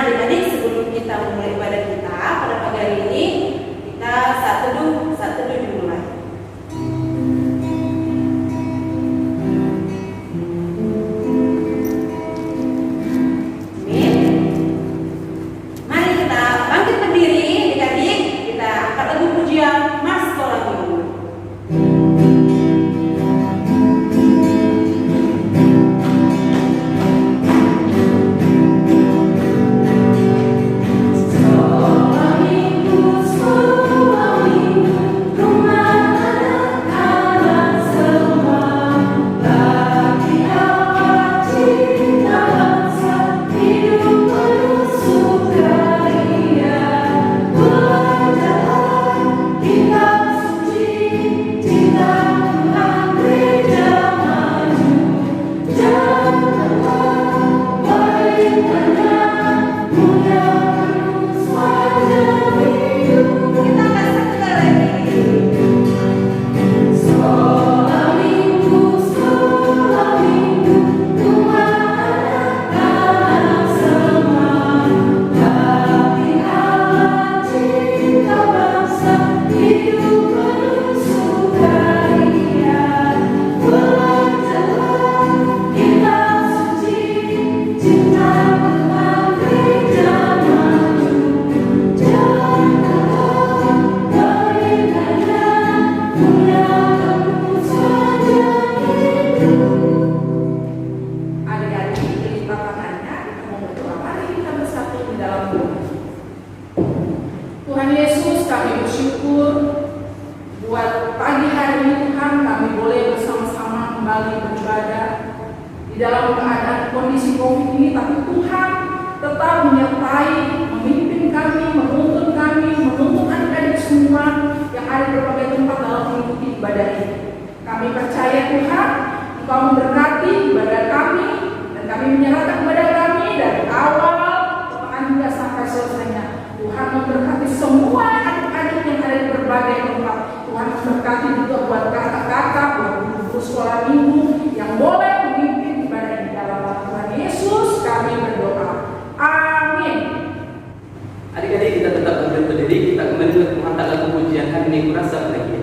adik-adik, sebelum kita memulai ibadah kita pada pagi hari ini, kita saat teduh dimulai. Mari kita bangkit berdiri, adik-adik. Kita angkat lagu pujian Mas Sekolah Minggu. Tuhan Yesus, kami bersyukur buat pagi hari ini Tuhan, kami boleh bersama-sama kembali beribadah di dalam keadaan kondisi COVID ini, tapi Tuhan tetap menyertai, memimpin kami, menuntun adik-adik semua yang ada di berbagai tempat dalam mengikuti ibadah ini. Kami percaya Tuhan, Engkau memberkati ibadah kami, dan kami menyerahkan ibadah kami dari awal pertengahan hingga sampai selesainya. Tuhan memberkati semua adik-adik yang ada di berbagai tempat. Tuhan memberkati juga buat kakak-kakak, buat guru sekolah minggu yang boleh memimpin ibadah di dalam nama Tuhan Yesus kami berdoa. Amin. Adik-adik, kita tetap berdiri, kita kembali untuk mengangkat lagu pujian kami ini kurasa lagi.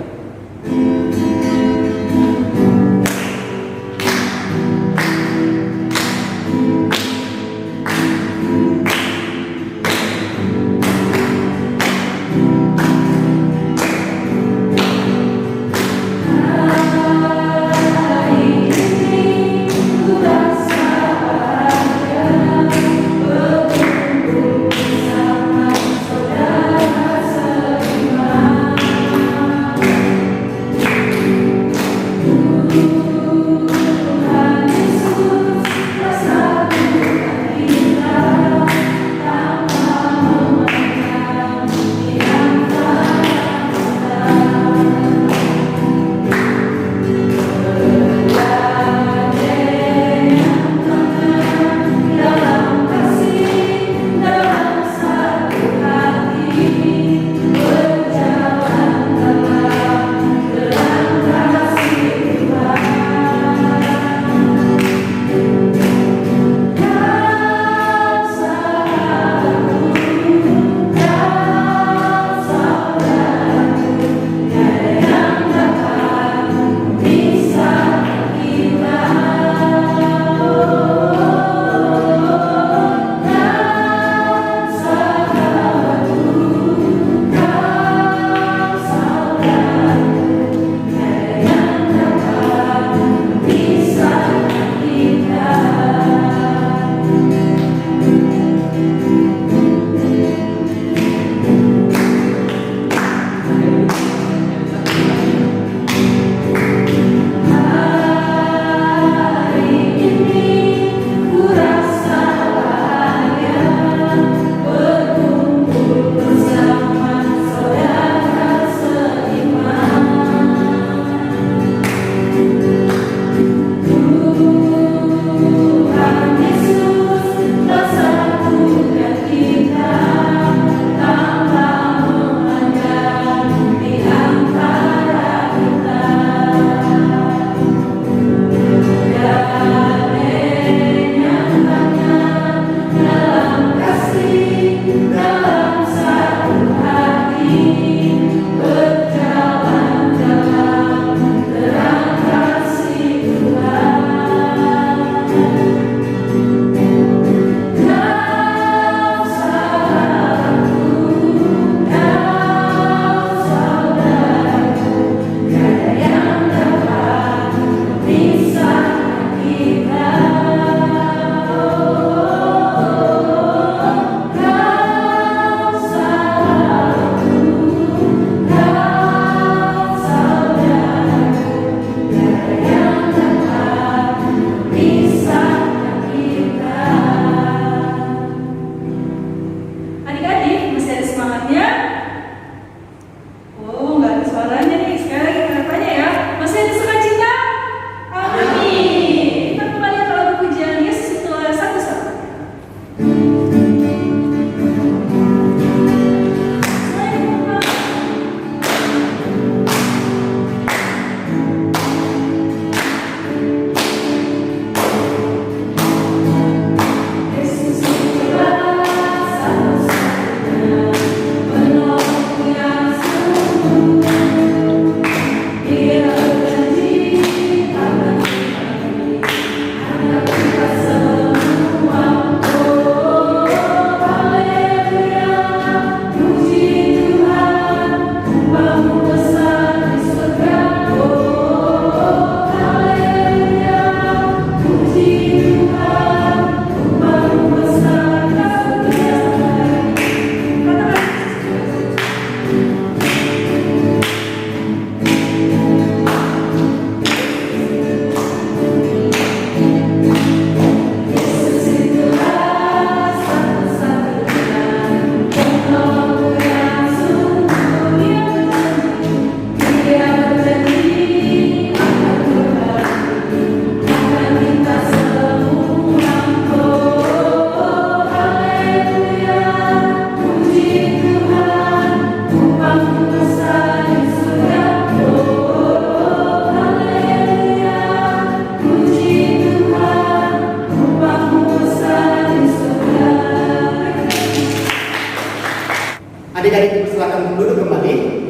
Adik-adik silakan duduk kembali.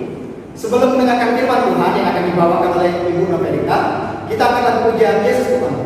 Sebelum mendengarkan firman Tuhan yang akan dibawakan oleh Ibu Novelita, kita akan lakukan pujian Yesus Tuhan.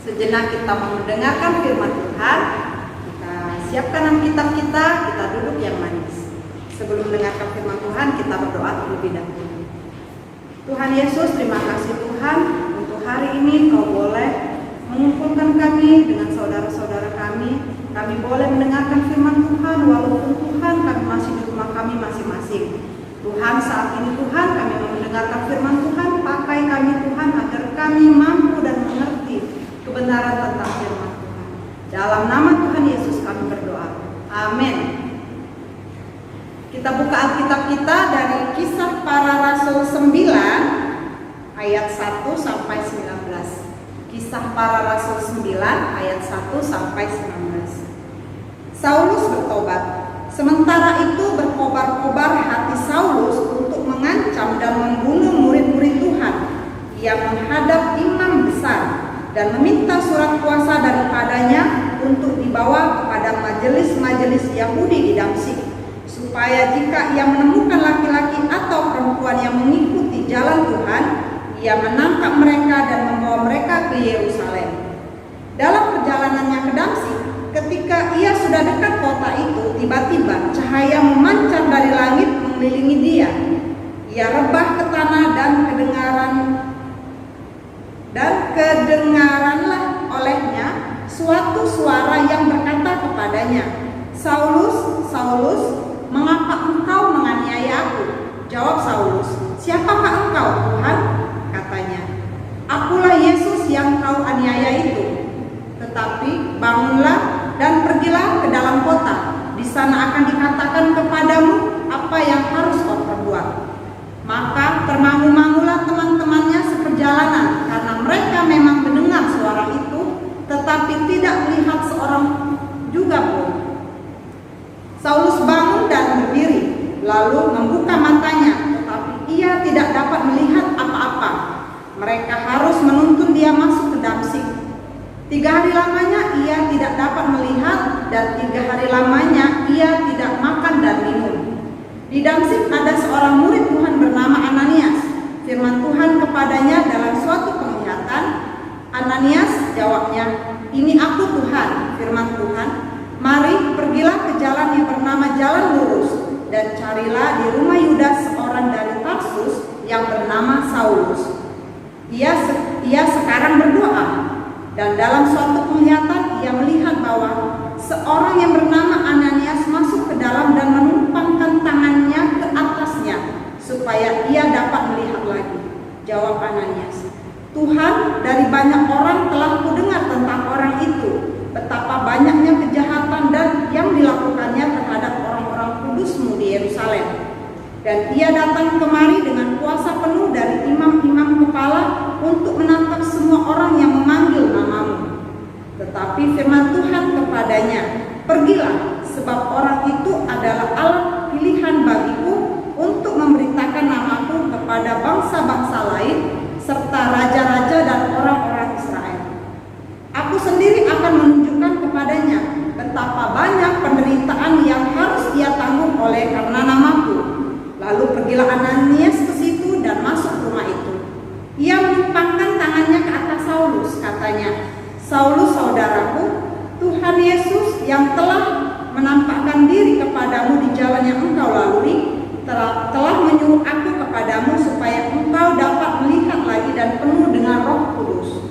Sejenak kita mendengarkan firman Tuhan, kita siapkan Alkitab kita duduk yang manis. Sebelum mendengarkan firman Tuhan, kita berdoa terlebih dahulu. Tuhan Yesus, terima kasih Tuhan untuk hari ini Kau boleh mengumpulkan kami dengan saudara-saudara kami. Kami boleh mendengarkan firman Tuhan walaupun Tuhan kami masih di rumah kami masing-masing. Tuhan, saat ini Tuhan kami mau mendengarkan firman Tuhan, pakai kami Tuhan agar kami mampu dan mengerti kebenaran tentang firman Tuhan. Dalam nama Tuhan Yesus kami berdoa. Amin. Kita buka Alkitab kita dari Kisah Para Rasul 9 ayat 1 sampai 19. Kisah Para Rasul 9 ayat 1 sampai 19. Saulus bertobat. Sementara itu berkobar-kobar hati Saulus untuk mengancam dan membunuh murid-murid Tuhan. Ia menghadap imam besar dan meminta surat kuasa daripadanya untuk dibawa kepada majelis-majelis Yahudi di Damsyik, supaya jika ia menemukan laki-laki atau perempuan yang mengikuti jalan Tuhan, ia menangkap mereka dan membawa mereka ke Yerusalem. Dalam perjalanannya ke Damsyik, ketika ia sudah dekat kota itu, tiba-tiba cahaya memancar dari langit mengelilingi dia. Ia rebah ke tanah dan kedengaranlah olehnya suatu suara yang berkata kepadanya, "Saulus, Saulus, mengapa engkau menganiaya aku?" Jawab Saulus, "Siapakah engkau, Tuhan?" Katanya, "Akulah Yesus yang kau aniaya itu. Tetapi bangunlah dan pergilah ke dalam kota. Di sana akan dikatakan kepadamu apa yang harus kau perbuat." Maka termangu-mangulah teman-temannya seperjalanan, karena mereka memang mendengar suara itu, tetapi tidak melihat seorang juga pun. Saulus bangun dan berdiri, lalu membuka matanya, tetapi ia tidak dapat melihat apa-apa. Mereka harus menuntun dia masuk ke Damsyik. 3 hari lamanya ia tidak dapat melihat, dan 3 hari lamanya ia tidak makan dan minum. Di Damsyik ada seorang murid Tuhan bernama Ananias. Firman Tuhan kepadanya dalam suatu penglihatan. "Ananias," jawabnya, "Ini aku Tuhan." Firman Tuhan, "Mari, pergilah ke jalan yang bernama Jalan Lurus, dan carilah di rumah Yudas seorang dari Tarsus yang bernama Saulus. Ia sekarang berdoa." Dan dalam suatu penglihatan ia melihat bahwa seorang yang bernama Ananias masuk ke dalam supaya ia dapat melihat lagi. Jawab Ananias, Tuhan, dari banyak orang telah kudengar tentang orang itu, betapa banyaknya kejahatan dan yang dilakukannya terhadap orang-orang kudus-Mu di Yerusalem. Dan ia datang kemari dengan kuasa penuh dari imam-imam kepala untuk menangkap semua orang yang memanggil nama-Mu. Tetapi firman Tuhan kepadanya, pergilah, sebab orang itu adalah alat pilihan bagiku untuk memberitakan nama-Ku kepada bangsa-bangsa lain, serta raja-raja dan orang-orang Israel. Aku sendiri akan menunjukkan kepadanya betapa banyak penderitaan yang harus ia tanggung oleh karena nama-Ku. Lalu pergilah Ananias ke situ dan masuk rumah itu. Ia menimpangkan tangannya ke atas Saulus, katanya, Saulus saudaraku, Tuhan Yesus yang telah menampakkan diri kepadamu di jalan yang engkau lalui, telah menyuruh aku kepadamu supaya engkau dapat melihat lagi dan penuh dengan Roh Kudus.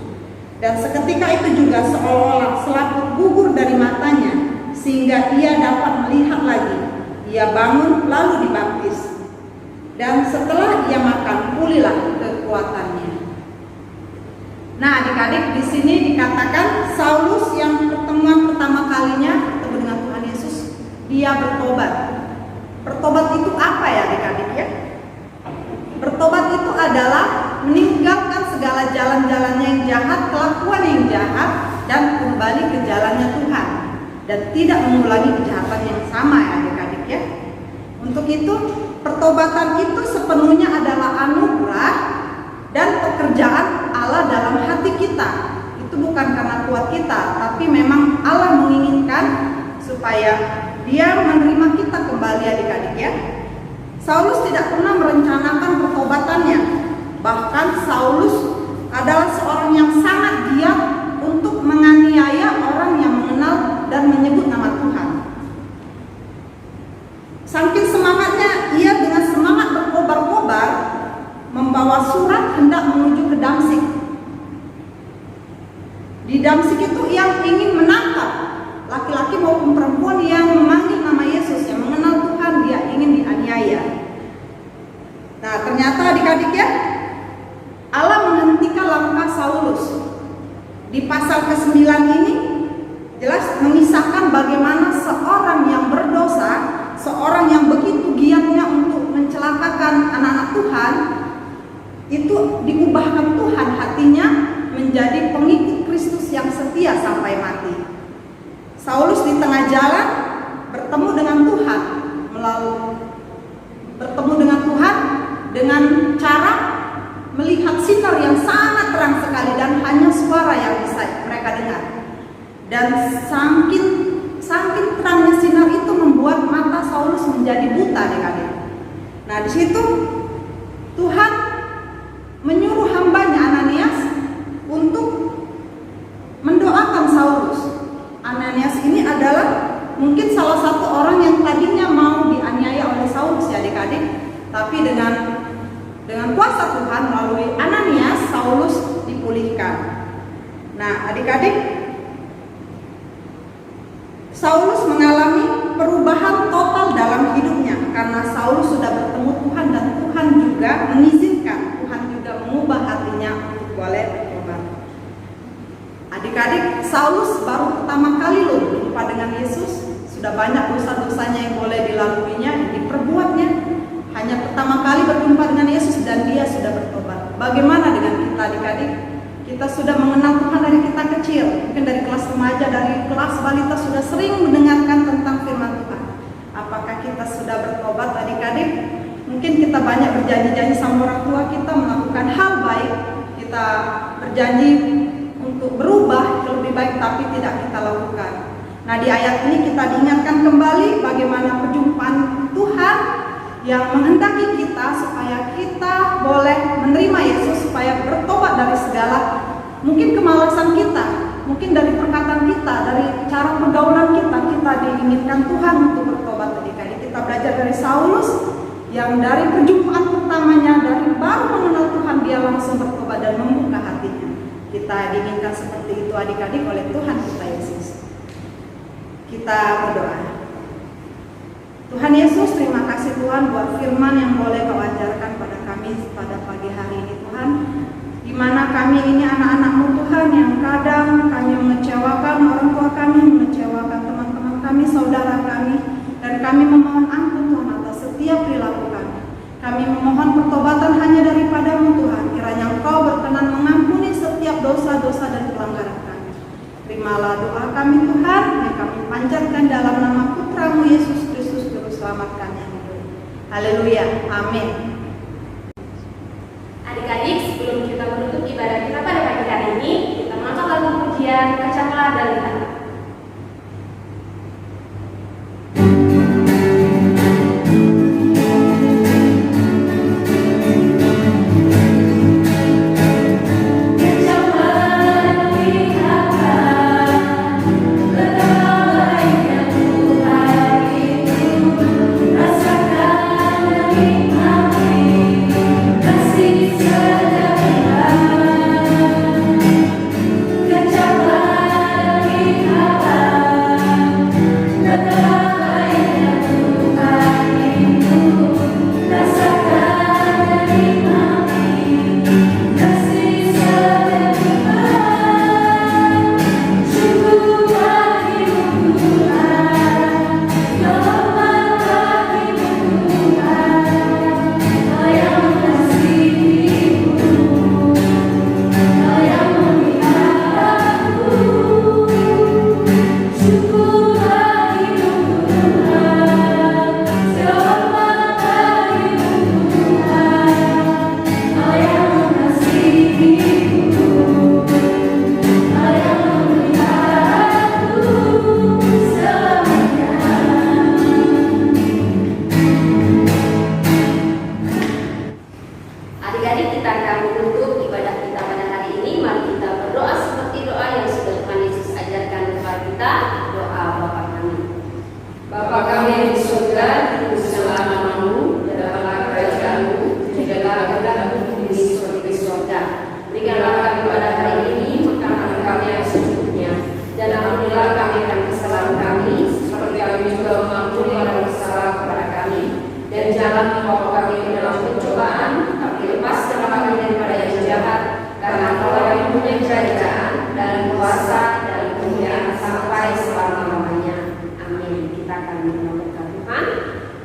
Dan seketika itu juga seolah-olah selaput gugur dari matanya, sehingga ia dapat melihat lagi. Ia bangun lalu dibaptis. Dan setelah ia makan, pulihlah kekuatannya. Nah, adik-adik, di sini dikatakan Saulus yang pertemuan pertama kalinya bertemu dengan Tuhan Yesus, dia bertobat. Bertobat itu apa ya, adik-adik ya? Bertobat itu adalah meninggalkan segala jalan-jalannya yang jahat, kelakuan yang jahat, dan kembali ke jalannya Tuhan, dan tidak mengulangi kejahatan yang sama ya, adik-adik ya. Untuk itu, pertobatan itu sepenuhnya adalah anugerah dan pekerjaan Allah dalam hati kita. Itu bukan karena kuat kita, tapi memang Allah menginginkan supaya Dia menerima kita kembali, adik-adik ya. Saulus tidak pernah merencanakan pertobatannya. Bahkan Saulus adalah seorang yang sangat giat untuk menganiaya orang yang mengenal dan menyebut nama Tuhan. Saking semangatnya, ia dengan semangat berkobar-kobar membawa surat hendak menuju ke Damsik. Di Damsik itu ia ingin menangkap laki-laki maupun perempuan yang memanggil nama Yesus, yang mengenal Tuhan, dia ingin dianiaya. Nah, ternyata adik-adik ya, Allah menghentikan langkah Saulus. Di pasal ke-9 ini jelas mengisahkan bagaimana seorang yang berdosa, seorang yang begitu giatnya untuk mencelakakan anak-anak Tuhan, itu diubahkan Tuhan hatinya menjadi pengikut Kristus yang setia sampai mati. Saulus di tengah jalan bertemu dengan Tuhan, bertemu dengan Tuhan dengan cara melihat sinar yang sangat terang sekali dan hanya suara yang bisa mereka dengar. Dan saking terangnya sinar itu membuat mata Saulus menjadi buta, adik-adik. Nah, di situ Tuhan menyuruh hambanya Ananias untuk mendoakan Saulus. Ananias ini adalah mungkin salah satu orang yang tadinya mau dianiaya oleh Saulus ya, adik-adik. Tapi dengan kuasa Tuhan melalui Ananias, Saulus dipulihkan. Nah, adik-adik, Saulus mengalami perubahan total dalam hidupnya karena Saulus sudah bertemu Tuhan dan Tuhan juga mengizinkan, Tuhan juga mengubah hatinya untuk boleh bertobat. Adik-adik, Saulus baru pertama kali loh berjumpa dengan Yesus, sudah banyak dosa-dosanya yang boleh dilaluinya, diperbuatnya. Hanya pertama kali berjumpa dengan Yesus dan dia sudah bertobat. Bagaimana dengan kita, adik-adik? Kita sudah mengenal Tuhan dari kita kecil, mungkin dari kelas remaja, dari kelas balita sudah sering mendengarkan tentang firman Tuhan. Apakah kita sudah bertobat, adik-adik? Mungkin kita banyak berjanji-janji sama orang tua kita melakukan hal baik, kita berjanji untuk berubah lebih baik, tapi tidak kita lakukan. Nah, di ayat ini kita diingatkan kembali bagaimana perjumpaan Tuhan yang menghendaki kita supaya kita boleh menerima Yesus, supaya bertobat dari segala mungkin kemalasan kita, mungkin dari perkataan kita, dari cara pergaulan kita diinginkan Tuhan untuk bertobat. Adik-adik, kita belajar dari Saulus yang dari perjumpaan pertamanya, dari baru mengenal Tuhan, dia langsung bertobat dan membuka hatinya. Kita diinginkan seperti itu, adik-adik, oleh Tuhan kita Yesus. Kita berdoa. Tuhan Yesus, terima kasih Tuhan buat firman yang boleh Kau ajarkan pada kami pada pagi hari ini Tuhan, di mana kami ini anak-anak-Mu Tuhan yang kadang kami mengecewakan orang tua kami, mengecewakan teman-teman kami, saudara kami, dan kami memohon ampun Tuhan atas setiap perilaku kami. Kami memohon pertobatan hanya daripada-Mu Tuhan, kiranya Engkau berkenan mengampuni setiap dosa-dosa dan pelanggaran kami. Terimalah doa kami Tuhan, yang kami panjatkan dalam nama Putra-Mu Yesus Kristus Juru Selamat kami yang hidup. Haleluya, amin. Adik-adik, sebelum kita menutup ibadah kita pada pagi hari ini, kita mengangkat lagu pujian Kacamlah dari Tanah.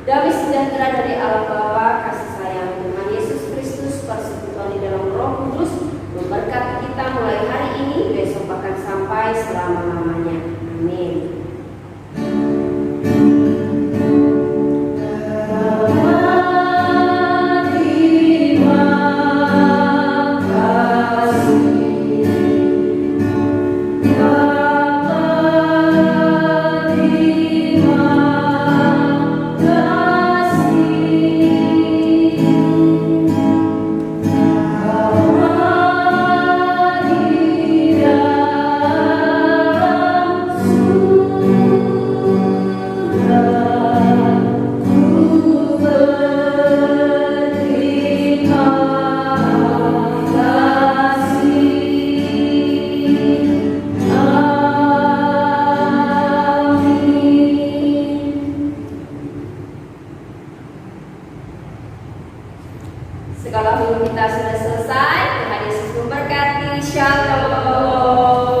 Damai sejahtera dari Allah Bapa, kasih sayang Tuhan Yesus Kristus, persekutuan di dalam Roh Kudus memberkati kita mulai hari ini, besok bahkan sampai selama-lamanya. Amin. Segala minggu kita sudah selesai. Tuhan Yesus memberkati. Shalom.